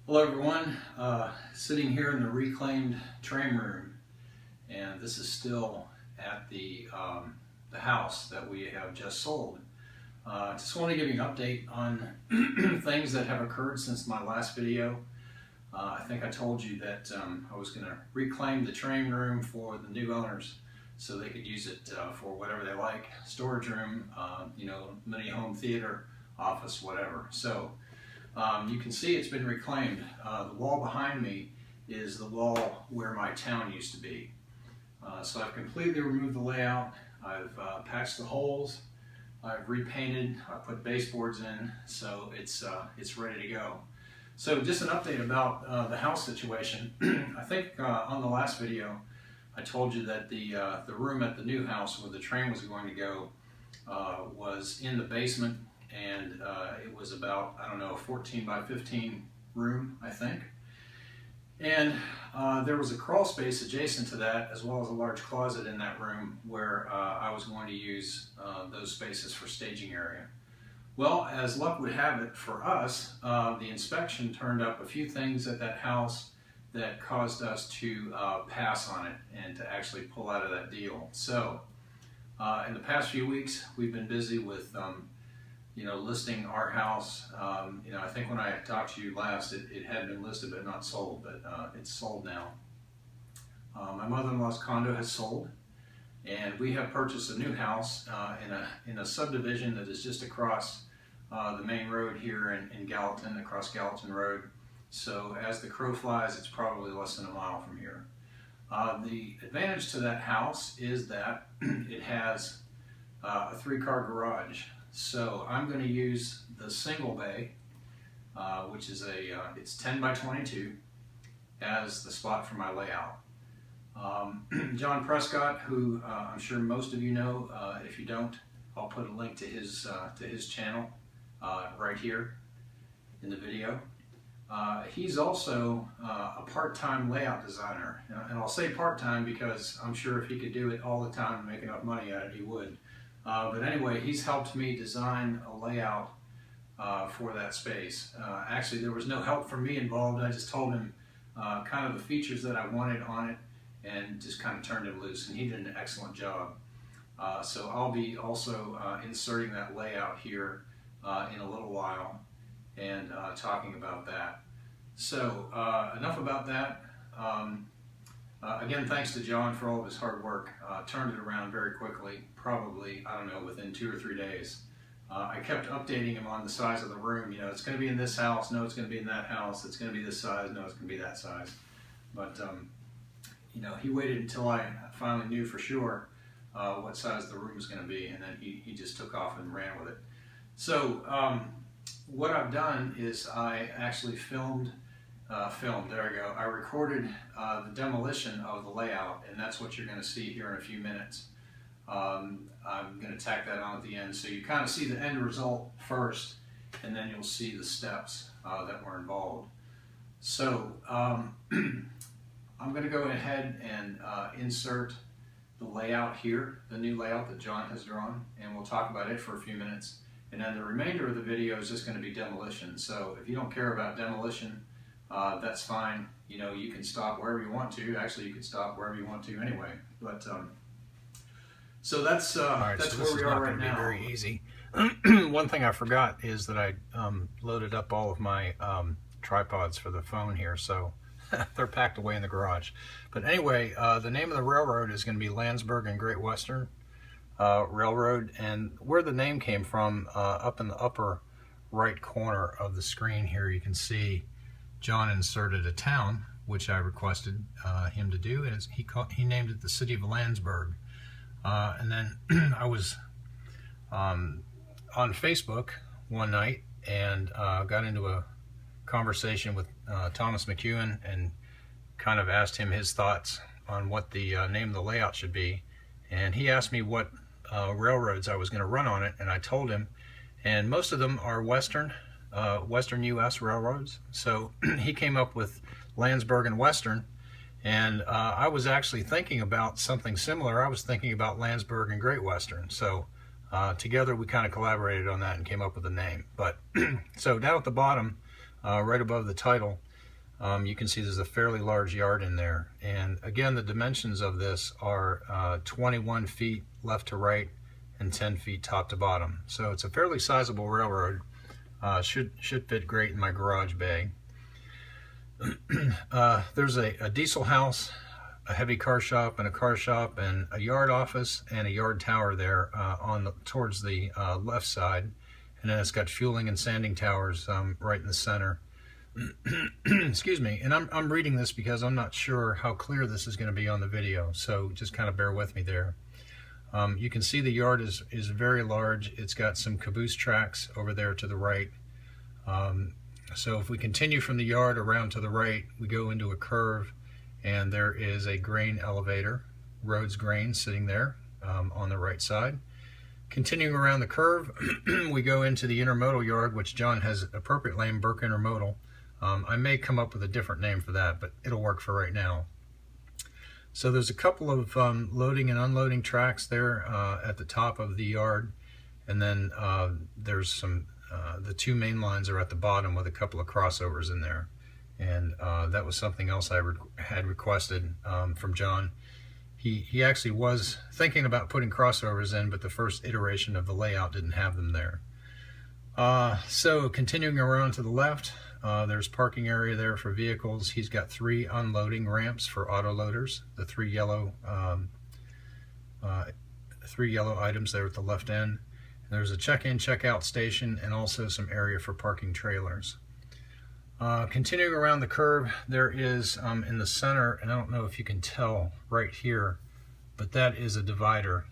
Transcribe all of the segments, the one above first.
Hello everyone, sitting here in the reclaimed train room, and this is still at the house that we have just sold. Just want to give you an update on things that have occurred since my last video. I think I told you that I was going to reclaim the train room for the new owners so they could use it for whatever they like, storage room, mini home theater, office, whatever. So you can see it's been reclaimed. The wall behind me is the wall where my town used to be. So I've completely removed the layout. I've patched the holes. I've repainted. I put baseboards in, so it's ready to go. So just an update about the house situation. I think on the last video I told you that the room at the new house where the train was going to go was in the basement. And it was about, I don't know, a 14 by 15 room, I think. And there was a crawl space adjacent to that, as well as a large closet in that room where I was going to use those spaces for staging area. Well, as luck would have it for us, the inspection turned up a few things at that house that caused us to pass on it and to actually pull out of that deal. So in the past few weeks, we've been busy with listing our house. I think when I talked to you last, it had been listed but not sold, but it's sold now. My mother-in-law's condo has sold, and we have purchased a new house in a subdivision that is just across the main road here in Gallatin, across Gallatin Road. So as the crow flies, it's probably less than a mile from here. The advantage to that house is that it has a 3-car garage. So I'm going to use the single bay, which is it's 10 by 22, as the spot for my layout. John Prescott, who I'm sure most of you know, if you don't, I'll put a link to his channel right here in the video. He's also a part-time layout designer, and I'll say part-time because I'm sure if he could do it all the time and make enough money at it, he would. But anyway, he's helped me design a layout for that space. Actually, there was no help from me involved. I just told him kind of the features that I wanted on it and just kind of turned him loose, and he did an excellent job. So I'll be also inserting that layout here in a little while and talking about that. So enough about that. Again, thanks to John for all of his hard work. Turned it around very quickly, probably, I don't know, within 2 or 3 days. I kept updating him on the size of the room. It's going to be in this house. No, it's going to be in that house. It's going to be this size. No, it's going to be that size. But, he waited until I finally knew for sure what size the room was going to be, and then he just took off and ran with it. So what I've done is I actually filmed, there we go. I recorded the demolition of the layout, and that's what you're going to see here in a few minutes. I'm going to tack that on at the end, so you kind of see the end result first, and then you'll see the steps that were involved. So I'm going to go ahead and insert the layout here, the new layout that John has drawn, and we'll talk about it for a few minutes. And then the remainder of the video is just going to be demolition. So if you don't care about demolition, that's fine. You can stop wherever you want to. Actually, you can stop wherever you want to anyway. But so that's right, that's so where we are right be now. Very easy. One thing I forgot is that I loaded up all of my tripods for the phone here, so they're packed away in the garage. But anyway, the name of the railroad is going to be Landsberg and Great Western Railroad, and where the name came from, up in the upper right corner of the screen here, you can see John inserted a town, which I requested him to do, and he named it the city of Landsberg. And then I was on Facebook one night and got into a conversation with Thomas McEwen and kind of asked him his thoughts on what the name of the layout should be. And he asked me what railroads I was going to run on it, and I told him, and most of them are Western U.S. railroads. So he came up with Landsberg and Western, and I was actually thinking about something similar. I was thinking about Landsberg and Great Western. So together we kind of collaborated on that and came up with a name. But so down at the bottom, right above the title, you can see there's a fairly large yard in there. And again, the dimensions of this are 21 feet left to right and 10 feet top to bottom. So it's a fairly sizable railroad. Should fit great in my garage bay. There's a diesel house, a heavy car shop, and a car shop, and a yard office and a yard tower there towards the left side. And then it's got fueling and sanding towers right in the center. Excuse me. And I'm reading this because I'm not sure how clear this is going to be on the video, so just kind of bear with me there. You can see the yard is very large. It's got some caboose tracks over there to the right. So if we continue from the yard around to the right, we go into a curve, and there is a grain elevator, Rhodes Grain, sitting there on the right side. Continuing around the curve, we go into the intermodal yard, which John has appropriate name, Burke Intermodal. I may come up with a different name for that, but it'll work for right now. So there's a couple of loading and unloading tracks there at the top of the yard, and then there's some, the two main lines are at the bottom with a couple of crossovers in there. And that was something else I had requested from John. He actually was thinking about putting crossovers in, but the first iteration of the layout didn't have them there. So continuing around to the left, there's parking area there for vehicles. He's got 3 unloading ramps for auto loaders, the 3 yellow items there at the left end. And there's a check-in, check-out station, and also some area for parking trailers. Continuing around the curve, there is in the center, and I don't know if you can tell right here, but that is a divider,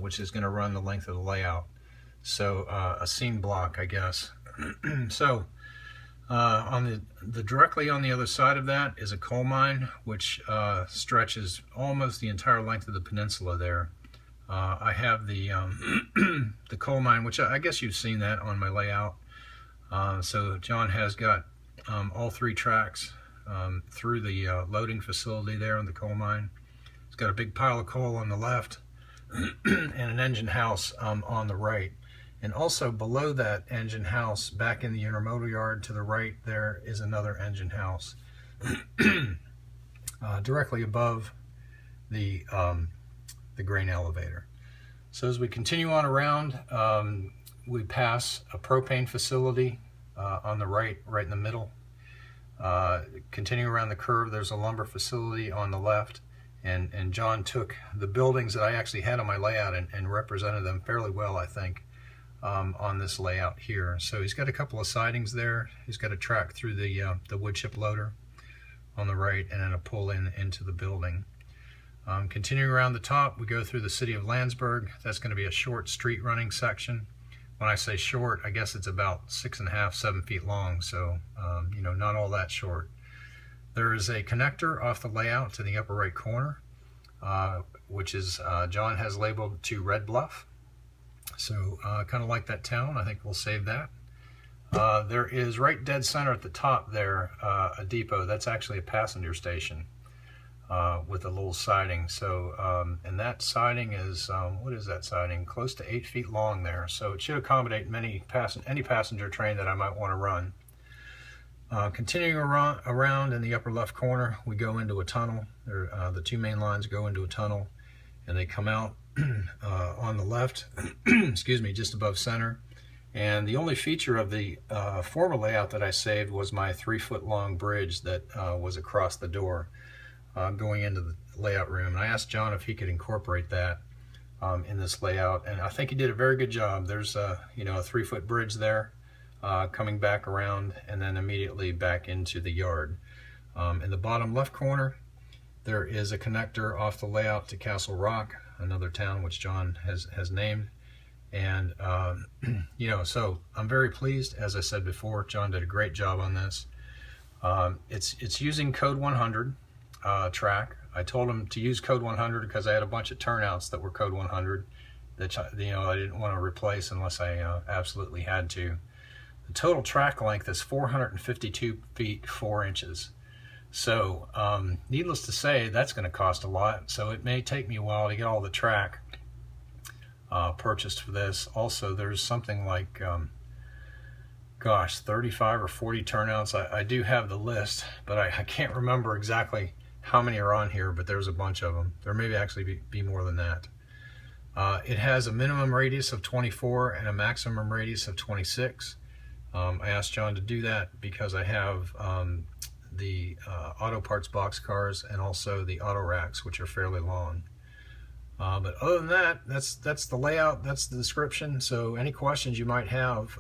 which is going to run the length of the layout. So a seam block, I guess. So on the directly on the other side of that is a coal mine, which stretches almost the entire length of the peninsula there. I have the the coal mine, which I guess you've seen that on my layout. So John has got all 3 tracks through the loading facility there on the coal mine. It's got a big pile of coal on the left and an engine house on the right. And also below that engine house, back in the intermodal yard to the right, there is another engine house directly above the grain elevator. So as we continue on around, we pass a propane facility on the right in the middle. Continuing around the curve, there's a lumber facility on the left, and John took the buildings that I actually had on my layout and represented them fairly well, I think, on this layout here. So he's got a couple of sidings there. He's got a track through the wood chip loader on the right, and then a pull into the building. Continuing around the top, we go through the city of Landsberg. That's going to be a short street running section. When I say short, I guess it's about 6.5, 7 feet long, so you know, not all that short. There is a connector off the layout to the upper right corner, which is John has labeled to Red Bluff. So kind of like that town, I think we'll save that. There is right dead center at the top there a depot. That's actually a passenger station with a little siding. So and that siding is what is that siding? Close to 8 feet long there. So it should accommodate any passenger train that I might want to run. Continuing around in the upper left corner, we go into a tunnel. The 2 main lines go into a tunnel, and they come out on the left, excuse me, just above center. And the only feature of the former layout that I saved was my 3-foot long bridge that was across the door going into the layout room. And I asked John if he could incorporate that in this layout, and I think he did a very good job. There's you know, a 3-foot bridge there coming back around and then immediately back into the yard. In the bottom left corner, there is a connector off the layout to Castle Rock, another town which John has named. And you know, so I'm very pleased. As I said before, John did a great job on this. It's using code 100 track. I told him to use code 100 because I had a bunch of turnouts that were code 100 that, you know, I didn't want to replace unless I absolutely had to. The total track length is 452 feet 4 inches. So needless to say, that's going to cost a lot. So it may take me a while to get all the track purchased for this. Also, there's something like gosh, 35 or 40 turnouts. I do have the list, but I can't remember exactly how many are on here, but there's a bunch of them. There may actually be more than that. It has a minimum radius of 24 and a maximum radius of 26. I asked John to do that because I have the auto parts box cars and also the auto racks, which are fairly long. But other than that, that's the layout, that's the description. So any questions you might have,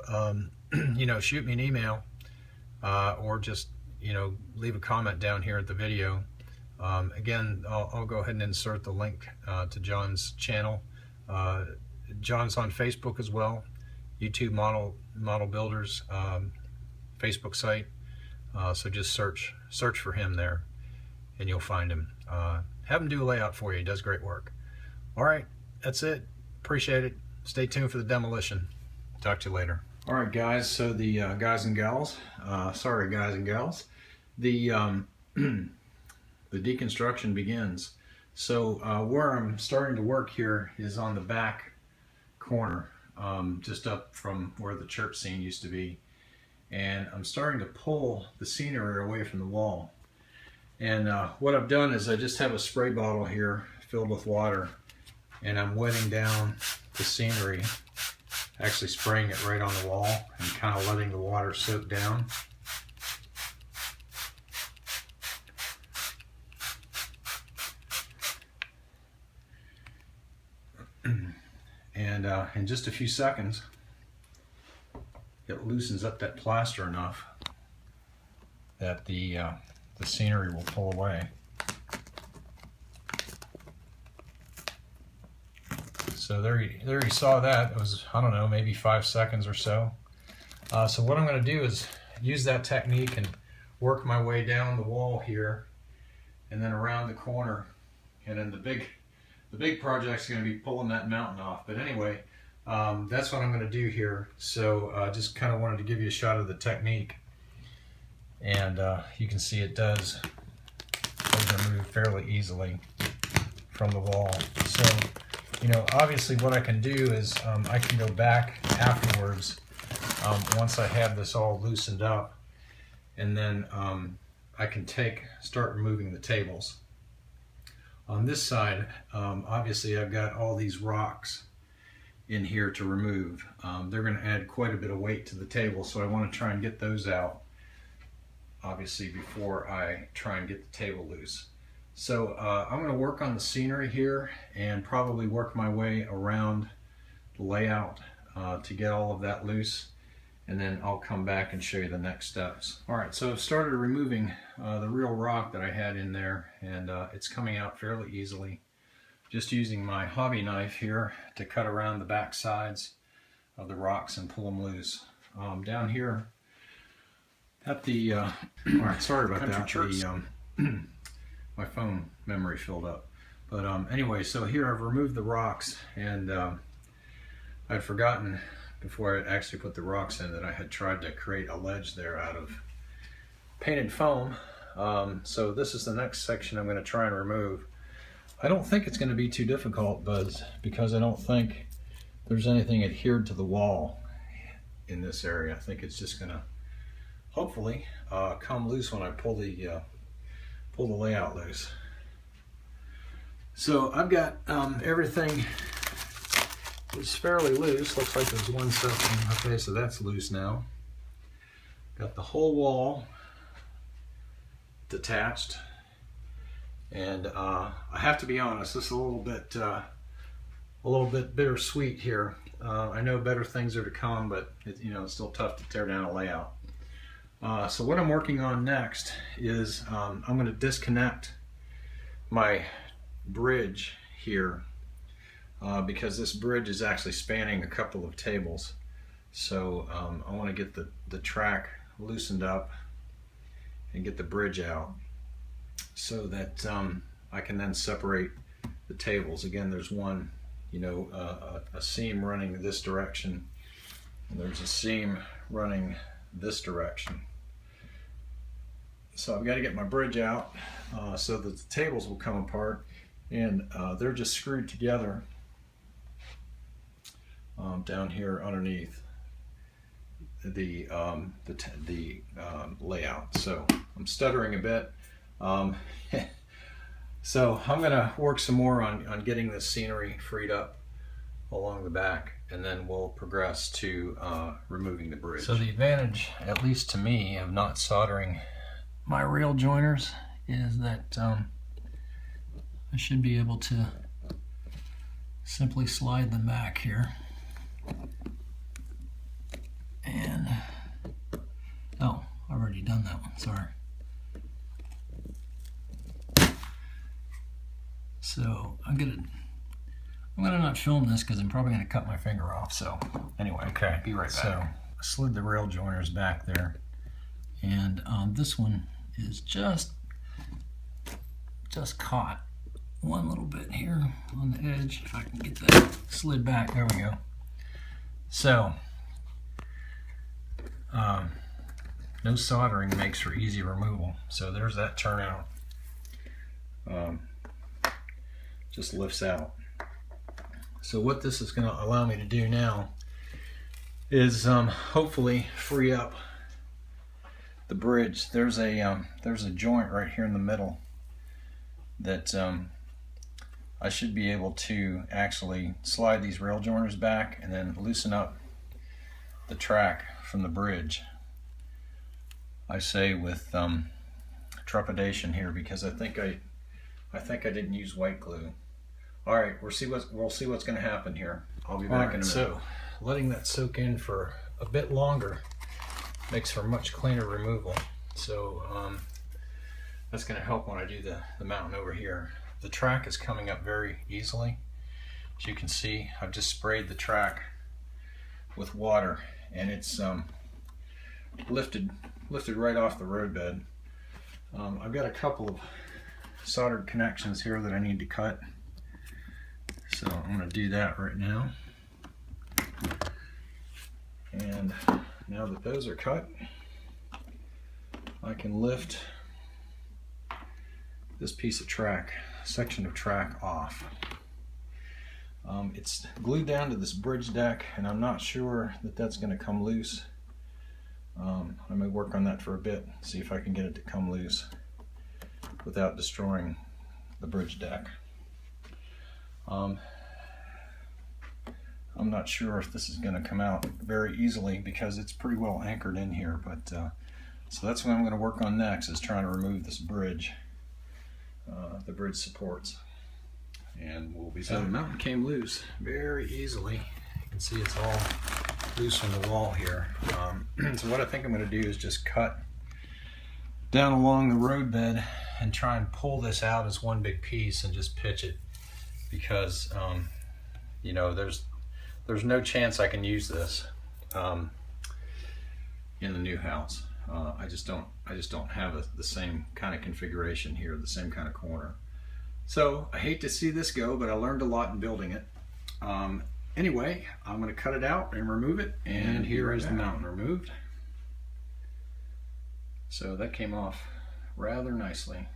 you know, shoot me an email or just, you know, leave a comment down here at the video. Again, I'll go ahead and insert the link to John's channel. John's on Facebook as well, YouTube Model Builders Facebook site. So just search for him there and you'll find him. Have him do a layout for you. He does great work. All right, that's it. Appreciate it. Stay tuned for the demolition. Talk to you later. All right, guys. So the guys and gals, sorry, guys and gals, the the deconstruction begins. So where I'm starting to work here is on the back corner, just up from where the church scene used to be. And I'm starting to pull the scenery away from the wall. And what I've done is I just have a spray bottle here filled with water, and I'm wetting down the scenery, actually spraying it right on the wall and kind of letting the water soak down. And in just a few seconds, it loosens up that plaster enough that the scenery will pull away. So there you saw that. It was, I don't know, maybe 5 seconds or so. So what I'm going to do is use that technique and work my way down the wall here and then around the corner. And then the big project's going to be pulling that mountain off. But anyway, that's what I'm going to do here. So just kind of wanted to give you a shot of the technique. And you can see it does remove fairly easily from the wall. So, you know, obviously what I can do is I can go back afterwards once I have this all loosened up, and then I can start removing the tables. On this side, obviously I've got all these rocks in here to remove. They're going to add quite a bit of weight to the table, so I want to try and get those out, obviously, before I try and get the table loose. So I'm going to work on the scenery here and probably work my way around the layout to get all of that loose, and then I'll come back and show you the next steps. All right, so I've started removing the real rock that I had in there, and it's coming out fairly easily. Just using my hobby knife here to cut around the back sides of the rocks and pull them loose. Down here at the, all right, sorry about that. My phone memory filled up. But anyway, so here I've removed the rocks, and I'd forgotten before I actually put the rocks in that I had tried to create a ledge there out of painted foam. So this is the next section I'm going to try and remove. I don't think it's going to be too difficult, Buzz, because I don't think there's anything adhered to the wall in this area. I think it's just going to hopefully come loose when I pull the layout loose. So I've got everything is fairly loose. Looks like there's one section. Okay, so that's loose now. Got the whole wall detached, and I have to be honest, this is a little bit bittersweet here. I know better things are to come, but it's still tough to tear down a layout. So what I'm working on next is I'm going to disconnect my bridge here because this bridge is actually spanning a couple of tables. So I want to get the track loosened up and get the bridge out so that I can then separate the tables. Again, there's one, a seam running this direction, and there's a seam running this direction. So I've got to get my bridge out so that the tables will come apart, and they're just screwed together down here underneath. layout. So I'm stuttering a bit. So I'm gonna work some more on getting this scenery freed up along the back, and then we'll progress to removing the bridge. So the advantage, at least to me, of not soldering my rail joiners is that I should be able to simply slide them back here. And, oh, I've already done that one, sorry. So I'm gonna not film this because I'm probably gonna cut my finger off. So anyway, okay, be right back. So I slid the rail joiners back there, and this one is just caught one little bit here on the edge. If I can get that slid back, there we go. So no soldering makes for easy removal. So there's that turnout. Just lifts out. So what this is going to allow me to do now is hopefully free up the bridge. There's a joint right here in the middle that I should be able to actually slide these rail joiners back and then loosen up the track from the bridge. I say with trepidation here because I think I didn't use white glue. All right, we'll see what's going to happen here. I'll be back in a minute. So, letting that soak in for a bit longer makes for much cleaner removal. So that's going to help when I do the mountain over here. The track is coming up very easily. As you can see, I've just sprayed the track with water, and it's lifted right off the roadbed. I've got a couple of soldered connections here that I need to cut. So I'm going to do that right now. And now that those are cut, I can lift this piece of track, section of track off. It's glued down to this bridge deck, and I'm not sure that that's going to come loose. I may work on that for a bit, see if I can get it to come loose without destroying the bridge deck. I'm not sure if this is going to come out very easily because it's pretty well anchored in here, but so that's what I'm going to work on next, is trying to remove this bridge, the bridge supports, and we'll be back. So the mountain came loose very easily. You can see it's all loose from the wall here. So what I think I'm going to do is just cut down along the roadbed and try and pull this out as one big piece and just pitch it, because you know, there's no chance I can use this in the new house. I just don't have the same kind of configuration here, the same kind of corner. So I hate to see this go, but I learned a lot in building it. Anyway, I'm going to cut it out and remove it, and here is the mountain removed. So that came off rather nicely.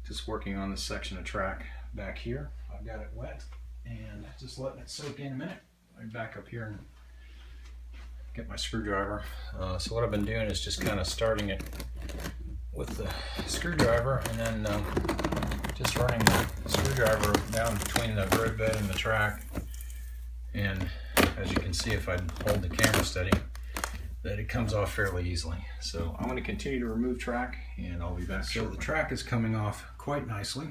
Just working on this section of track back here. I've got it wet and just letting it soak in a minute. I'll be back up here and get my screwdriver. So what I've been doing is just kind of starting it with the screwdriver, and then just running the screwdriver down between the roadbed and the track. And as you can see, if I hold the camera steady, that it comes off fairly easily. So I'm going to continue to remove track, and I'll be back shortly. So the track is coming off quite nicely.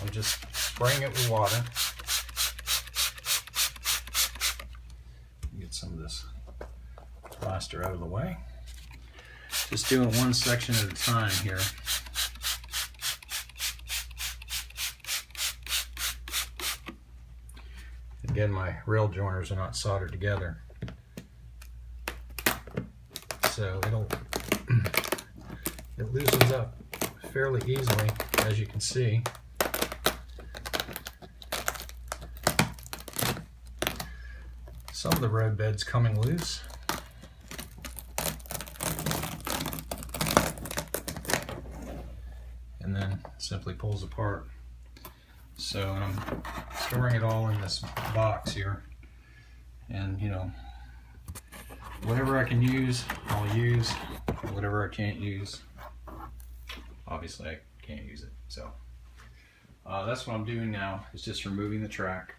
I'm just spraying it with water. Get some of this plaster out of the way. Just doing one section at a time here. Again, my rail joiners are not soldered together, so it loosens up fairly easily, as you can see. Some of the roadbed's coming loose. And then simply pulls apart. So I'm storing it all in this box here. And you know, whatever I can use, I'll use. Whatever I can't use, obviously I can't use it. So that's what I'm doing now, is just removing the track.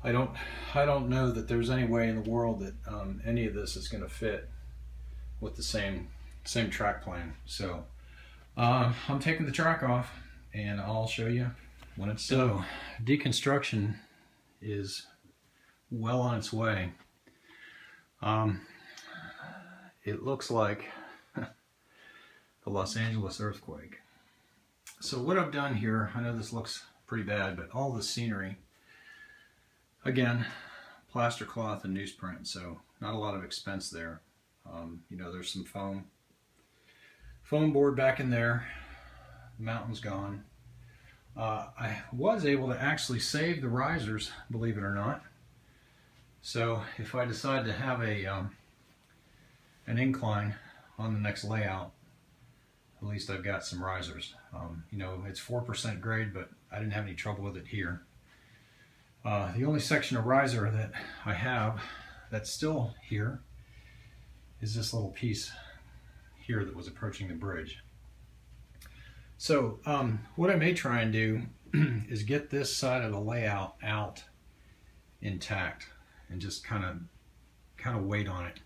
I don't know that there's any way in the world that any of this is going to fit with the same track plane. So I'm taking the track off, and I'll show you when it's done. So deconstruction is well on its way. It looks like the Los Angeles earthquake. So what I've done here, I know this looks pretty bad, but all the scenery, again, plaster cloth and newsprint, so not a lot of expense there. You know, there's some foam board back in there. The mountain's gone. I was able to actually save the risers, believe it or not. So if I decide to have an incline on the next layout, at least I've got some risers. You know, it's 4% grade, but I didn't have any trouble with it here. The only section of riser that I have that's still here is this little piece here that was approaching the bridge. So what I may try and do is get this side of the layout out intact and just kind of wait on it.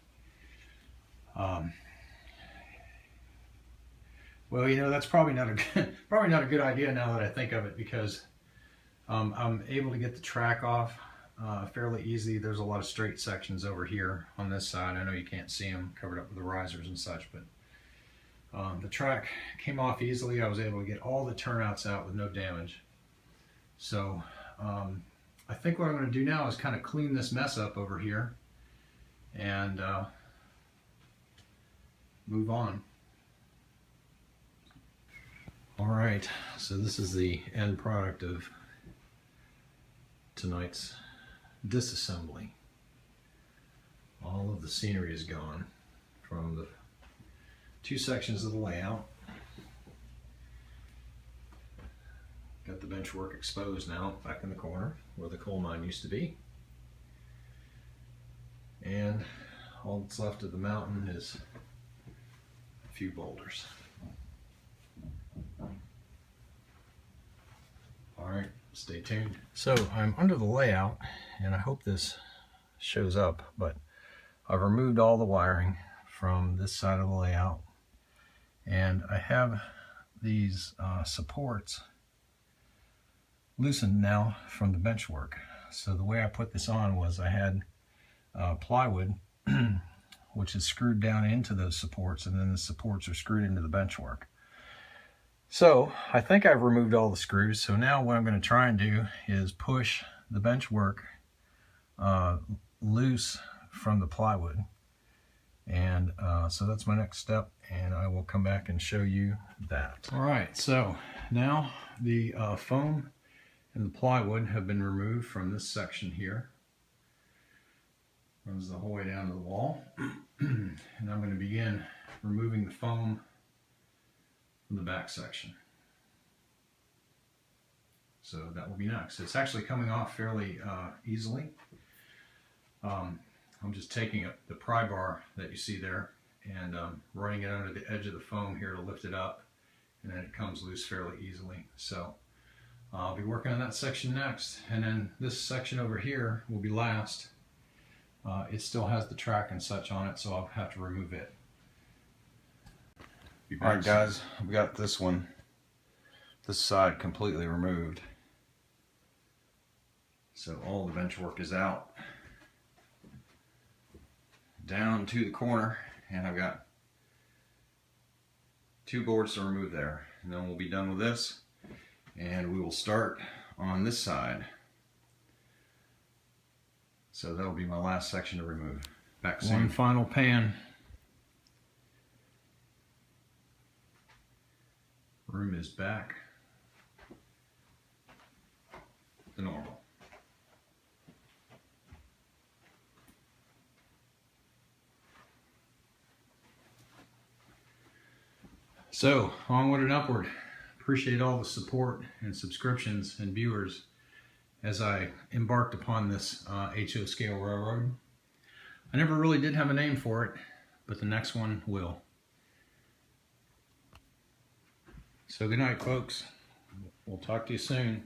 Well, you know, that's probably not a good idea now that I think of it, because I'm able to get the track off fairly easy. There's a lot of straight sections over here on this side. I know you can't see them, covered up with the risers and such, but the track came off easily. I was able to get all the turnouts out with no damage. So I think what I'm going to do now is kind of clean this mess up over here and move on. All right, so this is the end product of tonight's disassembly. All of the scenery is gone from the two sections of the layout. Got the benchwork exposed now, back in the corner where the coal mine used to be. And all that's left of the mountain is a few boulders. Alright, stay tuned. So I'm under the layout, and I hope this shows up, but I've removed all the wiring from this side of the layout, and I have these supports loosened now from the benchwork. So the way I put this on was I had plywood which is screwed down into those supports, and then the supports are screwed into the benchwork. So I think I've removed all the screws. So now what I'm going to try and do is push the benchwork loose from the plywood. And so that's my next step, and I will come back and show you that. All right, so now the foam and the plywood have been removed from this section here. Runs the whole way down to the wall. And I'm going to begin removing the foam from the back section. So that will be next. It's actually coming off fairly easily. I'm just taking the pry bar that you see there and running it under the edge of the foam here to lift it up, and then it comes loose fairly easily. So I'll be working on that section next, and then this section over here will be last. It still has the track and such on it, so I'll have to remove it. Alright guys, we got this side completely removed. So all the benchwork is out, down to the corner, and I've got 2 boards to remove there. And then we'll be done with this, and we will start on this side. So that'll be my last section to remove. Back soon. One final pan. Room is back to normal. So, onward and upward. Appreciate all the support and subscriptions and viewers as I embarked upon this HO scale railroad. I never really did have a name for it, but the next one will. So good night, folks. We'll talk to you soon.